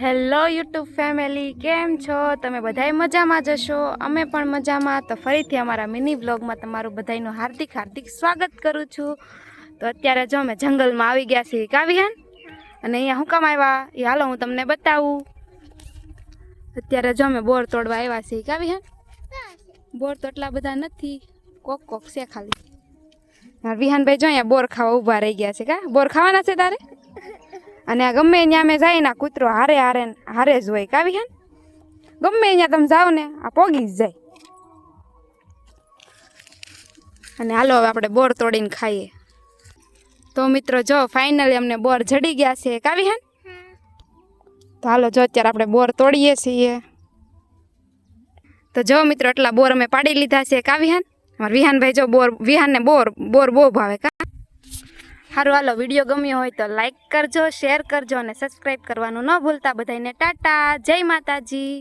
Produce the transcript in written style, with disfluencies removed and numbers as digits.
Hello YouTube family, કેમ છો તમે? બધાય મજામાં જશો, અમે પણ મજામાં. તો ફરીથી અમારા મિની બ્લોગમાં તમારું બધાયનું હાર્દિક હાર્દિક સ્વાગત કરું છું. તો અત્યારે જો અમે જંગલમાં આવી ગયા છીએ કાવ્યાન, અને અહીંયા હું કામ આવ્યા એ હાલો હું તમને બતાવું. અત્યારે જો અમે બોર તોડવા આવ્યા છીએ કાવ્યાન. બોર તો એટલા બધા નથી, કોક કોક છે ખાલી. વિહાનભાઈ જો અહીંયા બોર ખાવા ઊભા રહી ગયા છે. કા બોર ખાવાના છે તારે? અને આ ગમે ત્યાં અમે જાય ને કૂતરો હારે હારે હારે જ હોય કાવી હે. ગમે ત્યાં તમે જાઓ ને આ પોગી જ જાય. અને હાલો હવે આપણે બોર તોડીને ખાઈએ. તો મિત્રો જો ફાઇનલી અમને બોર જડી ગયા છે કાવી હે. તો હાલો જો અત્યારે આપણે બોર તોડીએ છીએ. તો જો મિત્રો એટલા બોર અમે પાડી લીધા છે કાવી હે. અમારા વિહાનભાઈ જો બોર વિહાનને બોર બહુ ભાવે કા. સારું હાલો, વિડીયો ગમ્યો હોય તો લાઈક કરજો, શેર કરજો અને સબસ્ક્રાઈબ કરવાનું ન ભૂલતા. બધાને ટાટા, જય માતાજી.